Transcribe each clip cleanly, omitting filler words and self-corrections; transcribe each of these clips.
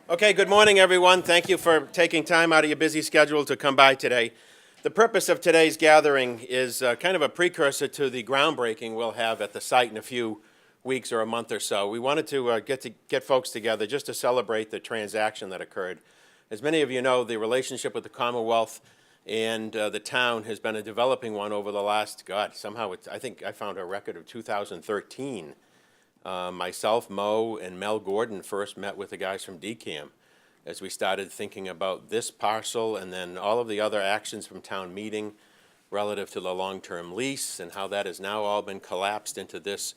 Okay, good morning, everyone. Thank you for taking time out of your busy schedule to come by today. The purpose of today's gathering is kind of a precursor to the groundbreaking we'll have at the site in a few weeks or a month or so. We wanted to get folks together just to celebrate the transaction that occurred. As many of you know, the relationship with the Commonwealth and the town has been a developing one over the last, I think I found a record of 2013. Myself, Mo, and Mel Gordon first met with the guys from DCAM as we started thinking about this parcel and then all of the other actions from town meeting relative to the long-term lease and how that has now all been collapsed into this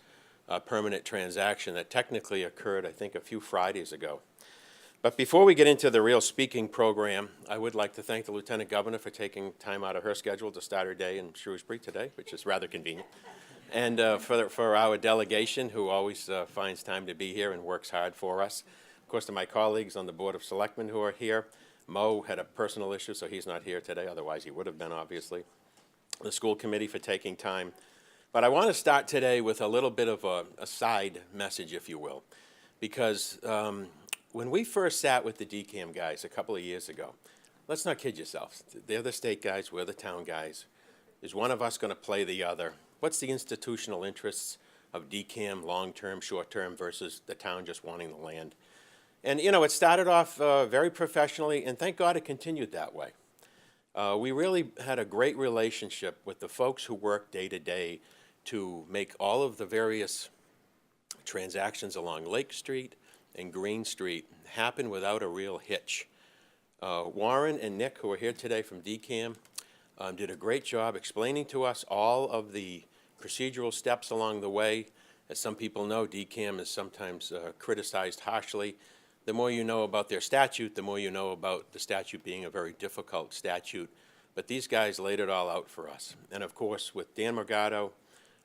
permanent transaction that technically occurred, I think, a few Fridays ago. But before we get into the real speaking program, I would like to thank the Lieutenant Governor for taking time out of her schedule to start her day in Shrewsbury today, which is rather convenient. And for our delegation, who always finds time to be here and works hard for us. Of course, to my colleagues on the Board of Selectmen who are here. Mo had a personal issue, so he's not here today. Otherwise, he would have been, obviously. The school committee for taking time. But I want to start today with a little bit of a side message, if you will. Because when we first sat with the DCAM guys a couple of years ago, let's not kid yourselves. They're the state guys, we're the town guys. Is one of us going to play the other? What's the institutional interests of DCAM, long-term, short-term, versus the town just wanting the land? And, you know, it started off very professionally, and thank God it continued that way. We really had a great relationship with the folks who work day to day to make all of the various transactions along Lake Street and Green Street happen without a real hitch. Warren and Nick, who are here today from DCAM, did a great job explaining to us all of the procedural steps along the way. As some people know, DCAM is sometimes criticized harshly. The more you know about their statute, the more you know about the statute being a very difficult statute. But these guys laid it all out for us. And of course, with Dan Morgado,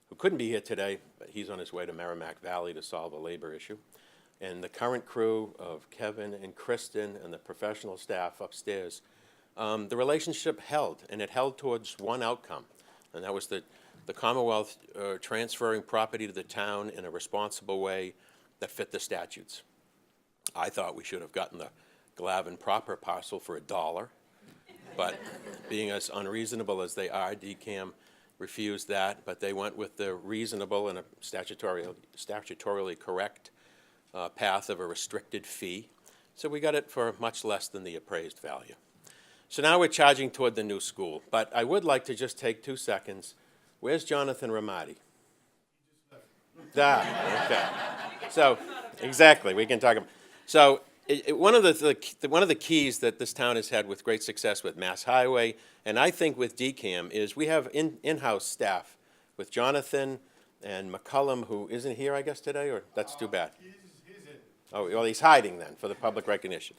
who couldn't be here today, but he's on his way to Merrimack Valley to solve a labor issue, and the current crew of Kevin and Kristen and the professional staff upstairs, the relationship held, and it held towards one outcome, and that was the Commonwealth transferring property to the town in a responsible way that fit the statutes. I thought we should have gotten the Glavin proper parcel for $1, but being as unreasonable as they are, DCAM refused that, but they went with the reasonable and a statutorily correct path of a restricted fee. So we got it for much less than the appraised value. So now we're charging toward the new school, but I would like to just take 2 seconds. Where's Jonathan Ramadi? Okay. So, exactly, we can talk about. So, one of the keys that this town has had with great success with Mass Highway, and I think with DCAM, is we have in-house staff with Jonathan and McCullum, who isn't here, I guess, today, or that's too bad. He's in. Oh, well, he's hiding then for the public recognition.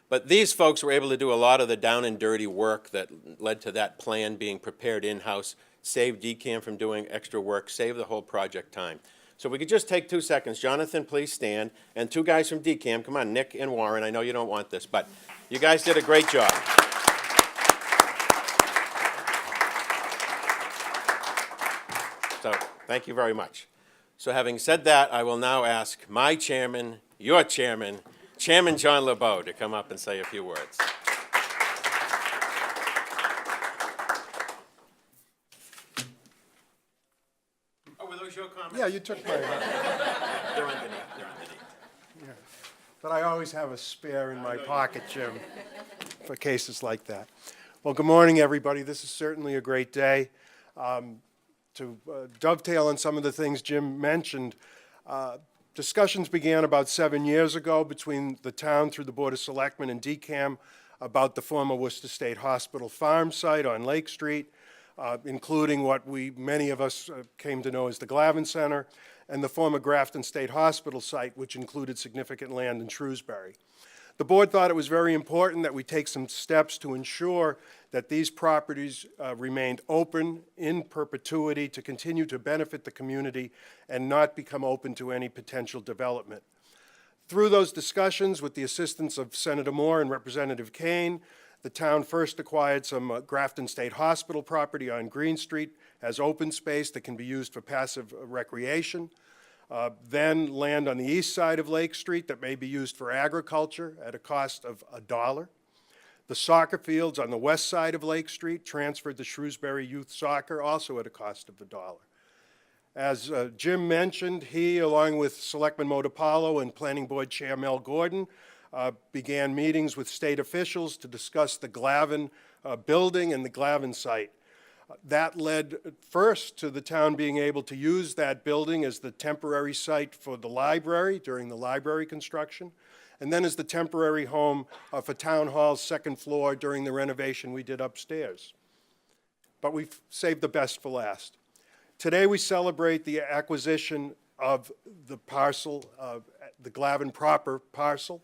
But these folks were able to do a lot of the down and dirty work that led to that plan being prepared in-house, saved DCAM from doing extra work, saved the whole project time. So we could just take 2 seconds. Jonathan, please stand. And 2 guys from DCAM. Come on, Nick and Warren. I know you don't want this, but you guys did a great job. So thank you very much. So having said that, I will now ask my chairman, your chairman, Chairman John Lebeaux, to come up and say a few words. Oh, were those your comments? Yeah, you took my. They're underneath. Yeah. But I always have a spare in my pocket, Jim, for cases like that. Well, good morning, everybody. This is certainly a great day. To dovetail on some of the things Jim mentioned, discussions began about 7 years ago between the town through the Board of Selectmen and DCAM about the former Worcester State Hospital farm site on Lake Street, including what many of us came to know as the Glavin Center, and the former Grafton State Hospital site, which included significant land in Shrewsbury. The board thought it was very important that we take some steps to ensure that these properties remained open in perpetuity to continue to benefit the community and not become open to any potential development. Through those discussions, with the assistance of Senator Moore and Representative Kane, the town first acquired some Grafton State Hospital property on Green Street as open space that can be used for passive recreation. Then land on the east side of Lake Street that may be used for agriculture at a cost of $1. The soccer fields on the west side of Lake Street transferred to Shrewsbury Youth Soccer, also at a cost of $1. As Jim mentioned, he, along with Selectman Modapalo and Planning Board Chair Mel Gordon, began meetings with state officials to discuss the Glavin building and the Glavin site. That led first to the town being able to use that building as the temporary site for the library during the library construction, and then as the temporary home for Town Hall's second floor during the renovation we did upstairs. But we've saved the best for last. Today we celebrate the acquisition of the parcel, the Glavin proper parcel,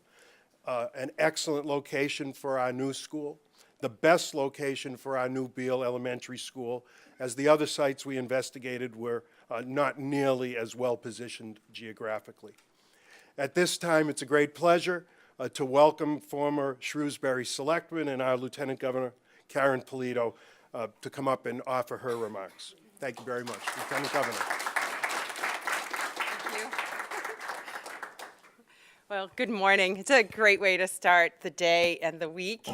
an excellent location for our new school, the best location for our new Beale Elementary School, as the other sites we investigated were not nearly as well positioned geographically. At this time, it's a great pleasure to welcome former Shrewsbury Selectman and our Lieutenant Governor, Karen Polito, to come up and offer her remarks. Thank you very much, Lieutenant Governor. Thank you. Well, good morning. It's a great way to start the day and the week.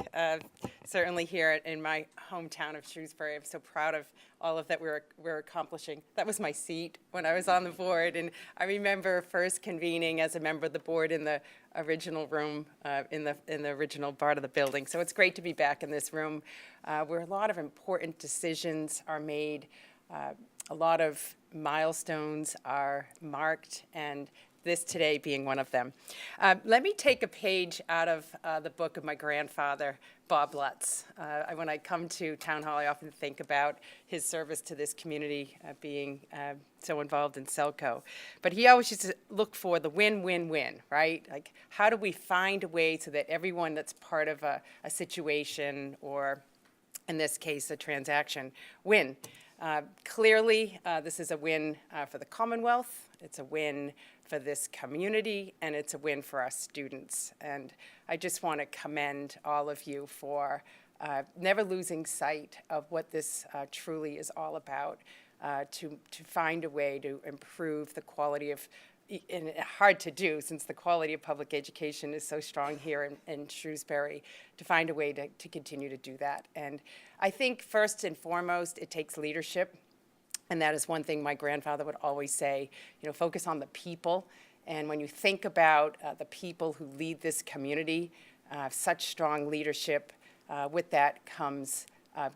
Certainly here in my hometown of Shrewsbury, I'm so proud of all of that we're accomplishing. That was my seat when I was on the board, and I remember first convening as a member of the board in the original room, in the original part of the building. So it's great to be back in this room, where a lot of important decisions are made, a lot of milestones are marked, and this today being one of them. Let me take a page out of the book of my grandfather, Bob Lutz. When I come to Town Hall, I often think about his service to this community, being so involved in Selco. But he always used to look for the win-win-win, right? Like, how do we find a way so that everyone that's part of a situation, or in this case, a transaction, win? Clearly, this is a win for the Commonwealth. It's a win for this community, and it's a win for our students. And I just want to commend all of you for never losing sight of what this truly is all about, to find a way to improve the quality of, and hard to do since the quality of public education is so strong here in Shrewsbury, to find a way to continue to do that. And I think first and foremost, it takes leadership. And that is one thing my grandfather would always say, focus on the people. And when you think about the people who lead this community, such strong leadership, with that comes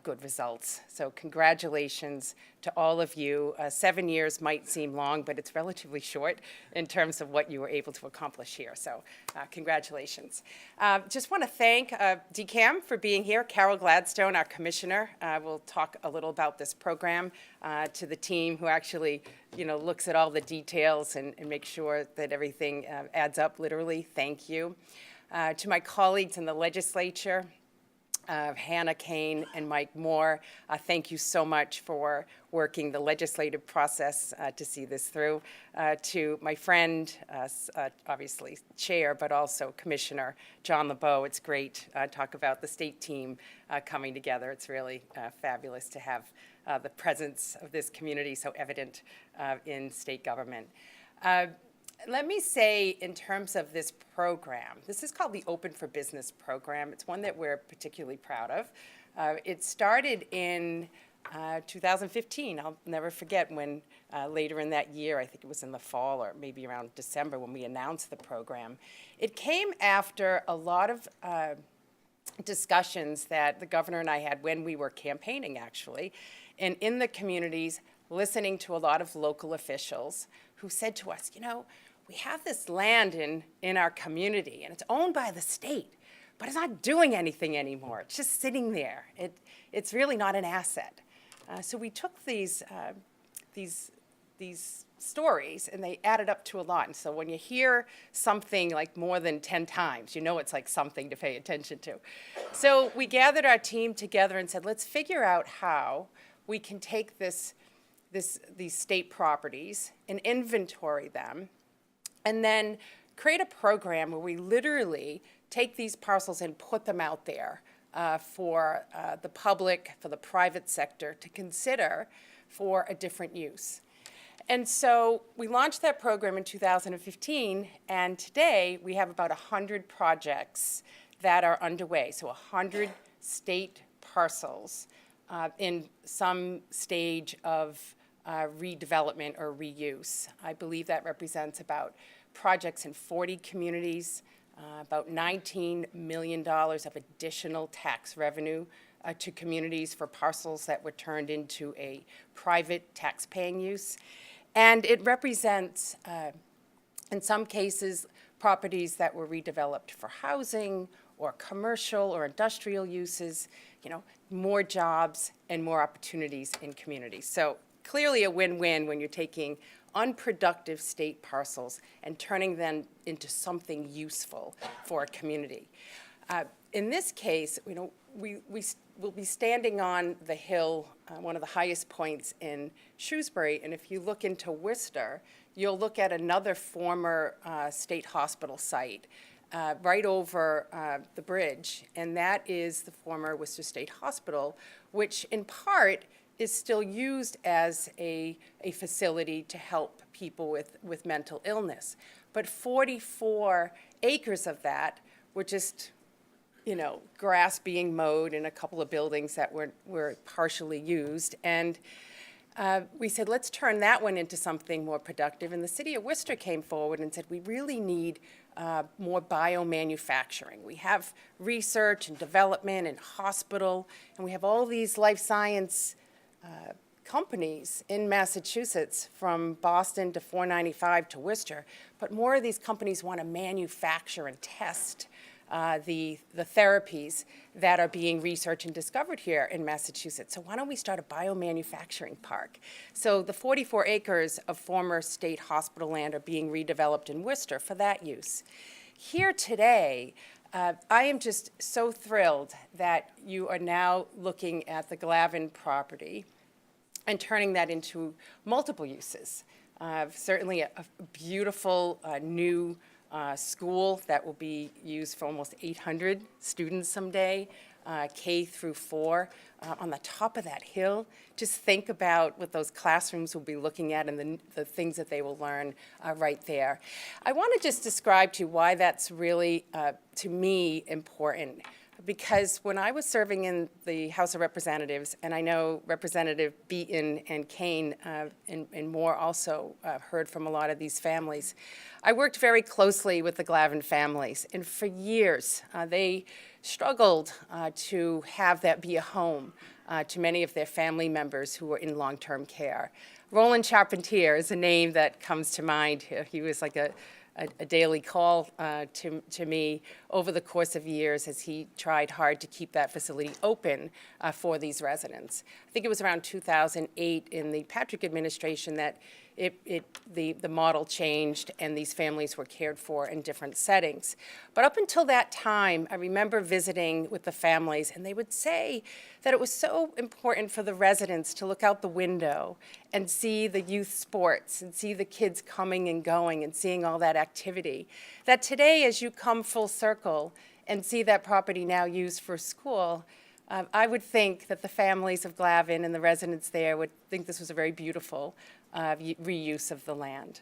good results. So congratulations to all of you. 7 years might seem long, but it's relatively short in terms of what you were able to accomplish here. So congratulations. Just want to thank DCAM for being here. Carol Gladstone, our commissioner, will talk a little about this program. To the team who actually, looks at all the details and makes sure that everything adds up literally, thank you. To my colleagues in the legislature, Hannah Kane and Mike Moore, thank you so much for working the legislative process to see this through. To my friend, obviously Chair, but also Commissioner John Lebeaux, it's great to talk about the state team coming together. It's really fabulous to have the presence of this community so evident in state government. Let me say, in terms of this program, this is called the Open for Business program. It's one that we're particularly proud of. It started in 2015. I'll never forget when later in that year, I think it was in the fall or maybe around December, when we announced the program. It came after a lot of discussions that the governor and I had when we were campaigning, actually, and in the communities, listening to a lot of local officials who said to us, we have this land in our community, and it's owned by the state, but it's not doing anything anymore. It's just sitting there. It's really not an asset. So we took these stories, and they added up to a lot. And so when you hear something like more than 10 times, it's like something to pay attention to. So we gathered our team together and said, let's figure out how we can take these state properties and inventory them, and then create a program where we literally take these parcels and put them out there for the public, for the private sector to consider for a different use. And so we launched that program in 2015, and today we have about 100 projects that are underway. So 100 state parcels in some stage of redevelopment or reuse. I believe that represents about projects in 40 communities, about $19 million of additional tax revenue to communities for parcels that were turned into a private tax-paying use. And it represents, in some cases, properties that were redeveloped for housing or commercial or industrial uses, more jobs and more opportunities in communities. So clearly a win-win when you're taking unproductive state parcels and turning them into something useful for a community. In this case, we will be standing on the hill, one of the highest points in Shrewsbury, and if you look into Worcester, you'll look at another former state hospital site right over the bridge, and that is the former Worcester State Hospital, which in part is still used as a facility to help people with mental illness. But 44 acres of that were just grass being mowed and a couple of buildings that were partially used. And we said, let's turn that one into something more productive. And the city of Worcester came forward and said, we really need more biomanufacturing. We have research and development and hospital, and we have all these life science companies in Massachusetts, from Boston to 495 to Worcester. But more of these companies want to manufacture and test the therapies that are being researched and discovered here in Massachusetts. So why don't we start a biomanufacturing park? So the 44 acres of former state hospital land are being redeveloped in Worcester for that use. Here today, I am just so thrilled that you are now looking at the Glavin property and turning that into multiple uses. Certainly a beautiful new school that will be used for almost 800 students someday, K through 4, on the top of that hill. Just think about what those classrooms will be looking at and the things that they will learn right there. I want to just describe to you why that's really, to me, important. Because when I was serving in the House of Representatives, and I know Representative Beaton and Kane and more also heard from a lot of these families, I worked very closely with the Glavin families. And for years, they struggled to have that be a home to many of their family members who were in long-term care. Roland Charpentier is a name that comes to mind. He was like a daily call to me over the course of years as he tried hard to keep that facility open for these residents. I think it was around 2008 in the Patrick administration that the model changed and these families were cared for in different settings. But up until that time, I remember visiting with the families, and they would say that it was so important for the residents to look out the window and see the youth sports and see the kids coming and going and seeing all that activity, that today, as you come full circle and see that property now used for school, I would think that the families of Glavin and the residents there would think this was a very beautiful reuse of the land.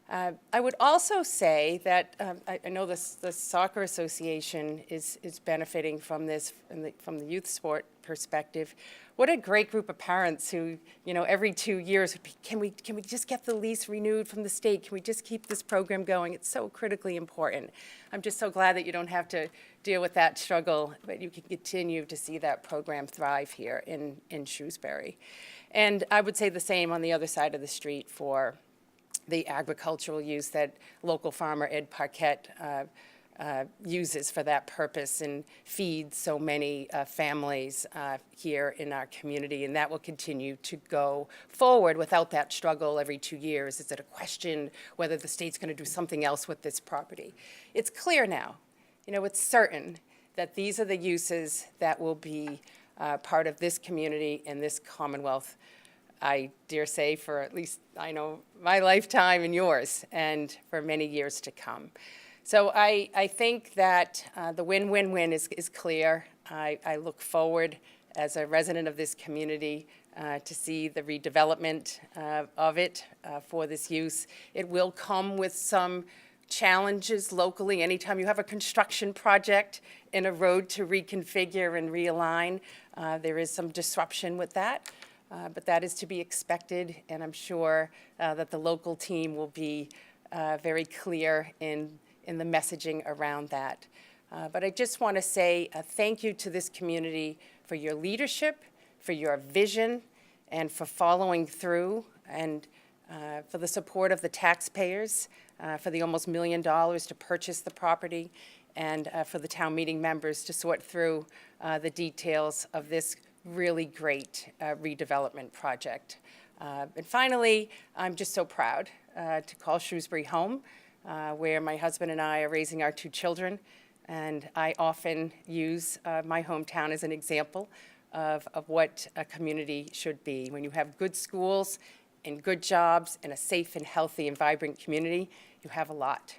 I would also say that I know the Soccer Association is benefiting from this from the youth sport perspective. What a great group of parents who, every 2 years would be, can we just get the lease renewed from the state? Can we just keep this program going? It's so critically important. I'm just so glad that you don't have to deal with that struggle, but you can continue to see that program thrive here in Shrewsbury. And I would say the same on the other side of the street for the agricultural use that local farmer Ed Parquette uses for that purpose and feeds so many families here in our community, and that will continue to go forward without that struggle every 2 years. Is it a question whether the state's going to do something else with this property? It's clear now, it's certain that these are the uses that will be part of this community and this Commonwealth, I dare say, for at least, I know, my lifetime and yours, and for many years to come. So I think that the win-win-win is clear. I look forward as a resident of this community to see the redevelopment of it for this use. It will come with some challenges locally. Anytime you have a construction project in a road to reconfigure and realign, there is some disruption with that. But that is to be expected, and I'm sure that the local team will be very clear in the messaging around that. But I just want to say thank you to this community for your leadership, for your vision, and for following through, and for the support of the taxpayers, for the almost $1 million to purchase the property, and for the town meeting members to sort through the details of this really great redevelopment project. And finally, I'm just so proud to call Shrewsbury home, where my husband and I are raising our 2 children. And I often use my hometown as an example of what a community should be. When you have good schools and good jobs and a safe and healthy and vibrant community, you have a lot.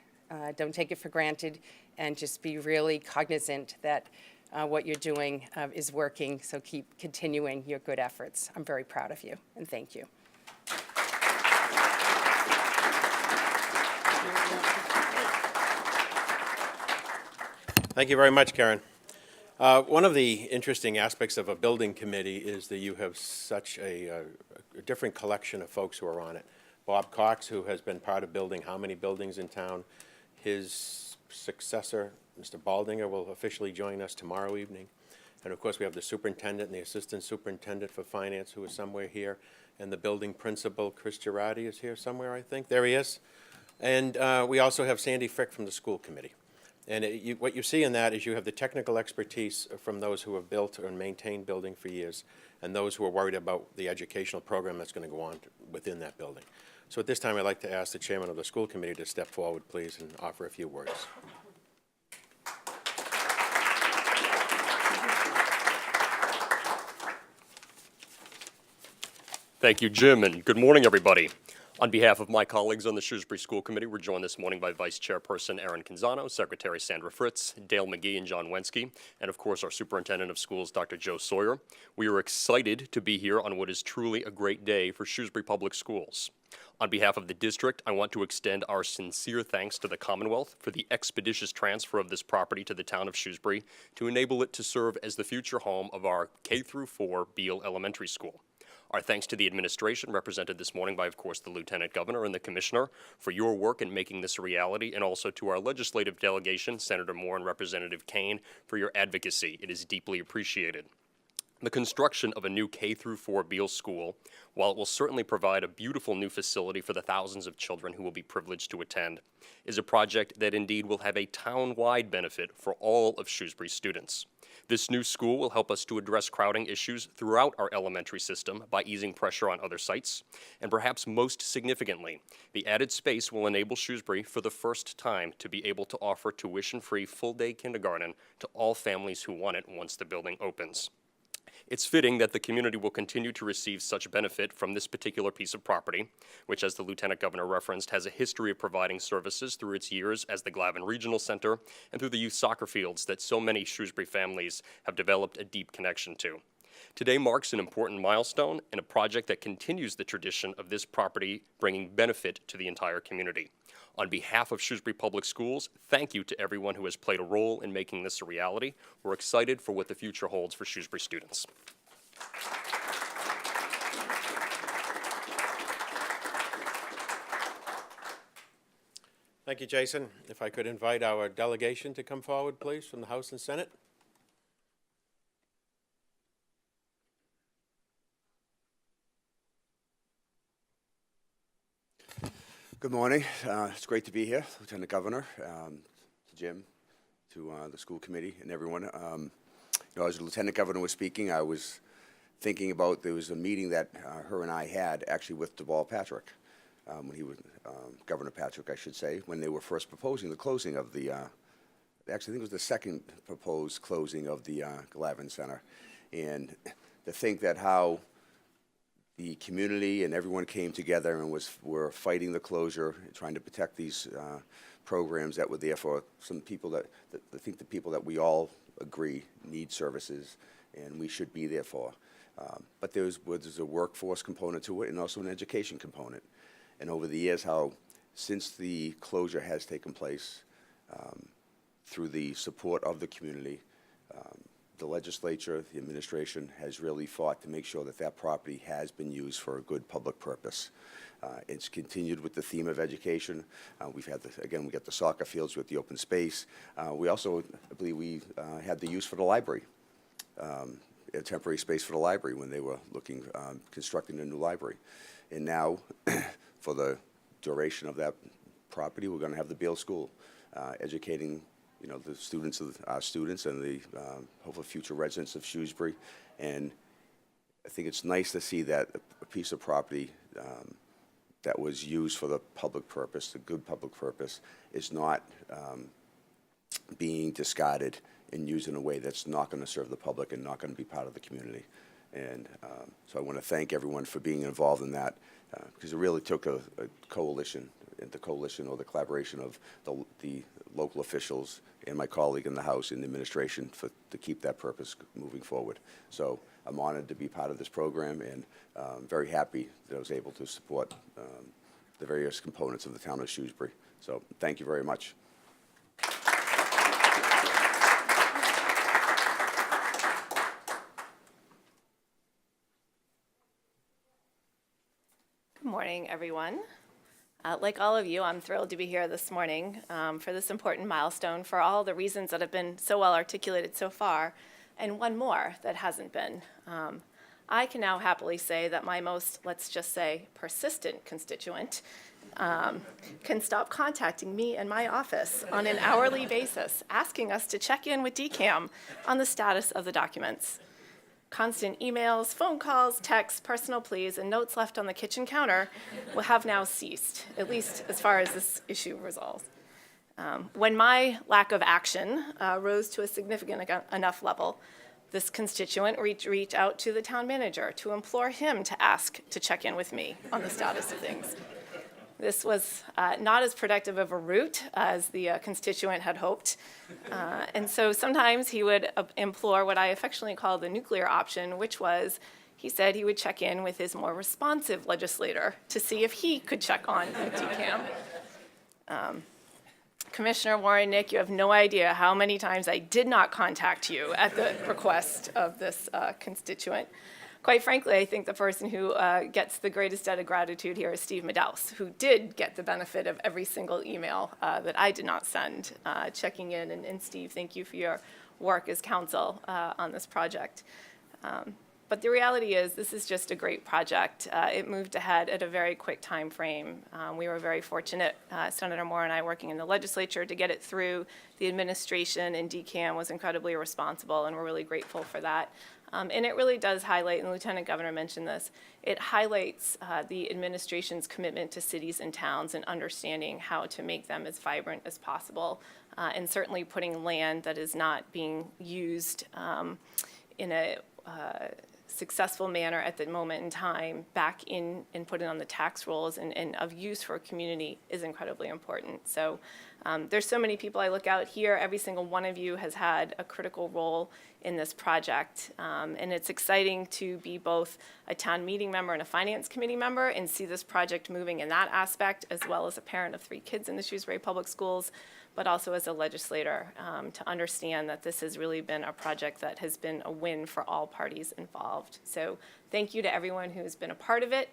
Don't take it for granted, and just be really cognizant that what you're doing is working, so keep continuing your good efforts. I'm very proud of you, and thank you. Thank you very much, Karen. One of the interesting aspects of a building committee is that you have such a different collection of folks who are on it. Bob Cox, who has been part of building how many buildings in town. His successor, Mr. Baldinger, will officially join us tomorrow evening. And of course, we have the superintendent and the assistant superintendent for finance, who is somewhere here. And the building principal, Chris Girardi, is here somewhere, I think. There he is. And we also have Sandy Frick from the school committee. And what you see in that is you have the technical expertise from those who have built or maintained building for years, and those who are worried about the educational program that's going to go on within that building. So at this time, I'd like to ask the chairman of the school committee to step forward, please, and offer a few words. Thank you, Jim, and good morning, everybody. On behalf of my colleagues on the Shrewsbury School Committee, we're joined this morning by Vice Chairperson Erin Canzano, Secretary Sandra Fritz, Dale McGee and John Wensky, and of course our Superintendent of Schools, Dr. Joe Sawyer. We are excited to be here on what is truly a great day for Shrewsbury Public Schools. On behalf of the district, I want to extend our sincere thanks to the Commonwealth for the expeditious transfer of this property to the town of Shrewsbury to enable it to serve as the future home of our K-4 Beale Elementary School. Our thanks to the administration, represented this morning by, of course, the Lieutenant Governor and the Commissioner, for your work in making this a reality, and also to our legislative delegation, Senator Moore and Representative Kane, for your advocacy. It is deeply appreciated. The construction of a new K-4 Beale school, while it will certainly provide a beautiful new facility for the thousands of children who will be privileged to attend, is a project that indeed will have a town-wide benefit for all of Shrewsbury students. This new school will help us to address crowding issues throughout our elementary system by easing pressure on other sites. And perhaps most significantly, the added space will enable Shrewsbury for the first time to be able to offer tuition-free full-day kindergarten to all families who want it once the building opens. It's fitting that the community will continue to receive such benefit from this particular piece of property, which, as the Lieutenant Governor referenced, has a history of providing services through its years as the Glavin Regional Center and through the youth soccer fields that so many Shrewsbury families have developed a deep connection to. Today marks an important milestone and a project that continues the tradition of this property bringing benefit to the entire community. On behalf of Shrewsbury Public Schools, thank you to everyone who has played a role in making this a reality. We're excited for what the future holds for Shrewsbury students. Thank you, Jason. If I could invite our delegation to come forward, please, from the House and Senate. Good morning. It's great to be here, Lieutenant Governor, to Jim, to the school committee, and everyone. As the Lieutenant Governor was speaking, I was thinking about there was a meeting that her and I had actually with Deval Patrick, when he was Governor Patrick, I should say, when they were first proposing the closing of the. Actually, I think it was the second proposed closing of the Glavin Center, and to think that how the community and everyone came together and were fighting the closure, trying to protect these programs that were there for some people that I think the people that we all agree need services, and we should be there for. But there's a workforce component to it and also an education component. And over the years, how since the closure has taken place, through the support of the community, the legislature, the administration has really fought to make sure that that property has been used for a good public purpose. It's continued with the theme of education. We've had, we got the soccer fields with the open space. We also, I believe we had the use for the library, a temporary space for the library when they were looking, constructing a new library. And now, for the duration of that property, we're going to have the Beale School, educating the students of our students and the hopefully future residents of Shrewsbury. And I think it's nice to see that a piece of property that was used for the public purpose, the good public purpose, is not being discarded and used in a way that's not going to serve the public and not going to be part of the community. And so I want to thank everyone for being involved in that, because it really took a coalition, the coalition or the collaboration of the local officials and my colleague in the House and the administration to keep that purpose moving forward. So I'm honored to be part of this program, and very happy that I was able to support the various components of the town of Shrewsbury. So thank you very much. Good morning, everyone. Like all of you, I'm thrilled to be here this morning for this important milestone for all the reasons that have been so well articulated so far, and one more that hasn't been. I can now happily say that my most, let's just say, persistent constituent can stop contacting me and my office on an hourly basis, asking us to check in with DCAM on the status of the documents. Constant emails, phone calls, texts, personal pleas, and notes left on the kitchen counter will have now ceased, at least as far as this issue resolves. When my lack of action rose to a significant enough level, this constituent reached out to the town manager to implore him to ask to check in with me on the status of things. This was not as productive of a route as the constituent had hoped. And so sometimes he would implore what I affectionately call the nuclear option, which was he said he would check in with his more responsive legislator to see if he could check on with DCAM. Commissioner Warren, Nick, you have no idea how many times I did not contact you at the request of this constituent. Quite frankly, I think the person who gets the greatest debt of gratitude here is Steve Medaus, who did get the benefit of every single email that I did not send, checking in. And Steve, thank you for your work as counsel on this project. But the reality is this is just a great project. It moved ahead at a very quick time frame. We were very fortunate, Senator Moore and I working in the legislature, to get it through. The administration and DCAM was incredibly responsible, and we're really grateful for that. And it really does highlight, and the Lieutenant Governor mentioned this, it highlights the administration's commitment to cities and towns and understanding how to make them as vibrant as possible, and certainly putting land that is not being used in a successful manner at the moment in time back in and put it on the tax rolls and of use for a community is incredibly important. So there's so many people I look out here. Every single one of you has had a critical role in this project. And it's exciting to be both a town meeting member and a finance committee member and see this project moving in that aspect, as well as a parent of 3 kids in the Shrewsbury Public Schools, but also as a legislator, to understand that this has really been a project that has been a win for all parties involved. So thank you to everyone who's been a part of it.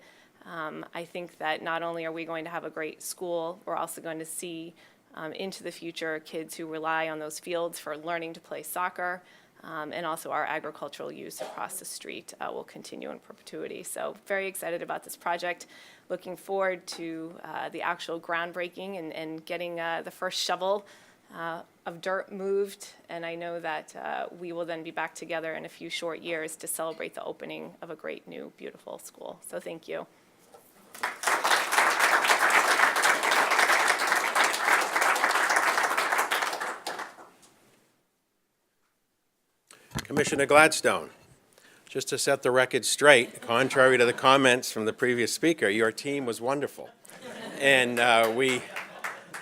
I think that not only are we going to have a great school, we're also going to see into the future kids who rely on those fields for learning to play soccer, and also our agricultural use across the street will continue in perpetuity. So very excited about this project. Looking forward to the actual groundbreaking and getting the first shovel of dirt moved. And I know that we will then be back together in a few short years to celebrate the opening of a great new, beautiful school. So thank you. Commissioner Gladstone, just to set the record straight, contrary to the comments from the previous speaker, your team was wonderful. And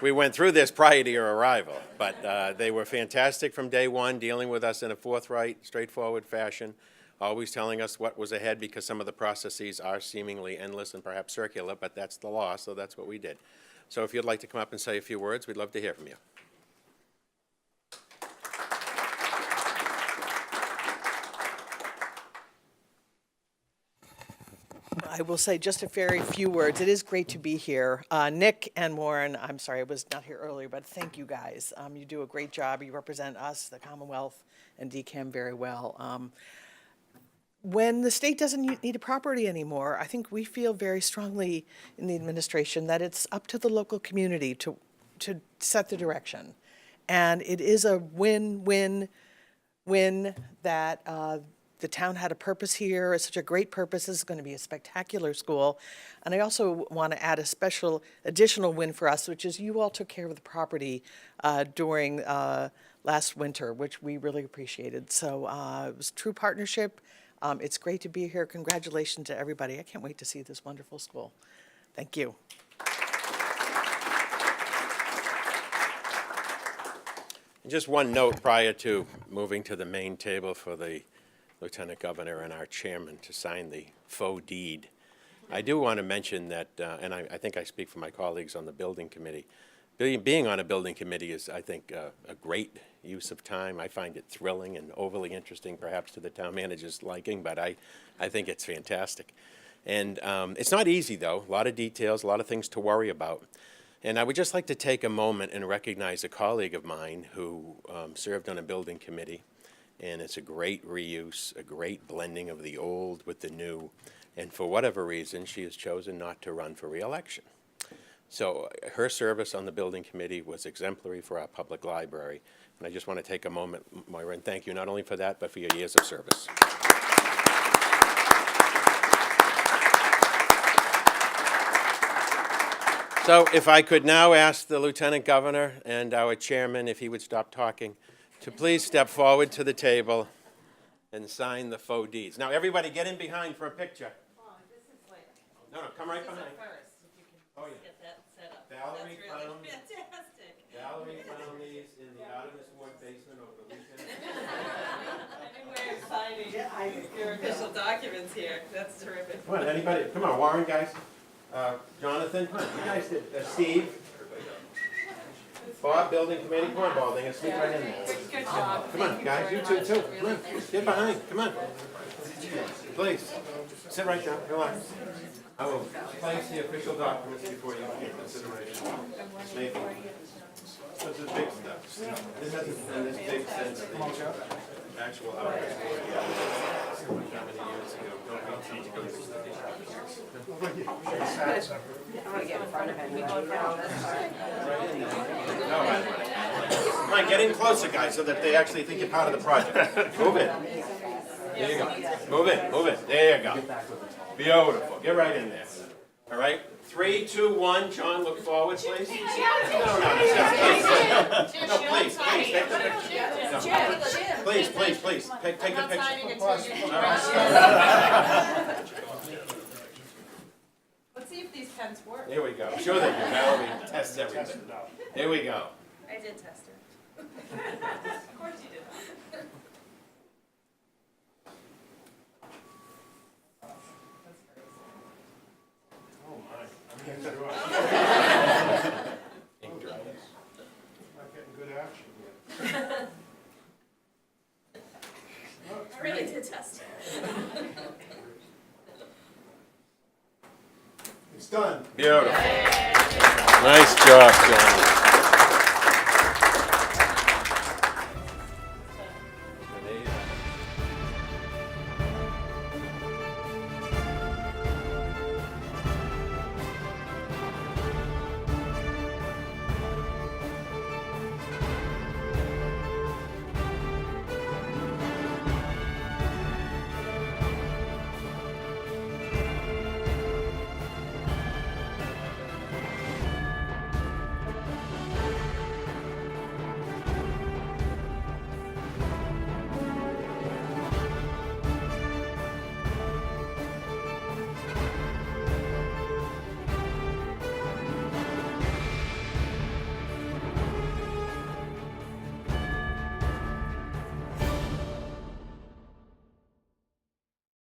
we went through this prior to your arrival, but they were fantastic from day one, dealing with us in a forthright, straightforward fashion, always telling us what was ahead because some of the processes are seemingly endless and perhaps circular, but that's the law, so that's what we did. So if you'd like to come up and say a few words, we'd love to hear from you. I will say just a very few words. It is great to be here. Nick and Warren, I'm sorry I was not here earlier, but thank you guys. You do a great job. You represent us, the Commonwealth, and DCAM very well. When the state doesn't need a property anymore, I think we feel very strongly in the administration that it's up to the local community to set the direction. And it is a win-win-win that the town had a purpose here. It's such a great purpose. This is going to be a spectacular school. And I also want to add a special additional win for us, which is you all took care of the property during last winter, which we really appreciated. So it was true partnership. It's great to be here. Congratulations to everybody. I can't wait to see this wonderful school. Thank you. Just one note prior to moving to the main table for the Lieutenant Governor and our chairman to sign the faux deed. I do want to mention that, and I think I speak for my colleagues on the building committee, being on a building committee is, I think, a great use of time. I find it thrilling and overly interesting, perhaps to the town manager's liking, but I think it's fantastic. And it's not easy, though. A lot of details, a lot of things to worry about. And I would just like to take a moment and recognize a colleague of mine who served on a building committee. And it's a great reuse, a great blending of the old with the new. And for whatever reason, she has chosen not to run for re-election. So her service on the building committee was exemplary for our public library. And I just want to take a moment, Moira, and thank you not only for that, but for your years of service. So if I could now ask the Lieutenant Governor and our chairman, if he would stop talking, to please step forward to the table and sign the faux deeds. Now, everybody get in behind for a picture. Oh, this is like, No, come right behind. first, if you can Oh, yeah. get that set up. Valerie That's really found- fantastic. Valerie found these in the Artemis Ward basement over the weekend. And we're signing your official documents here. That's terrific. Come on, anybody, come on, Warren, guys. Jonathan, come on, you guys did, Steve. Bob, building committee, come on, Balding, sneak right in there. Good job. Come on, guys, you two, too. Come on, get behind, come on. Please, sit right down, relax. I will place the official documents before you for consideration. Maybe. This is big stuff. This hasn't been this big since the actual Artemis Ward. How many years ago? Don't be teaching. I'm gonna get in front of him. We go down this side. Come on, get in closer, guys, so that they actually think you're part of the project. Move it. There you go. Move it, move it. There you go. Beautiful. Get right in there. All right? 3, 2, 1. John, look forward, please. No, please, take the picture. No. Please, take the picture. All right. Let's see if these pens work. Here we go. Sure they do. Valerie tests everything. Here we go. I did test it. Of course you did. Not getting good action yet. I really did test it. It's done. Beautiful. Nice job, John.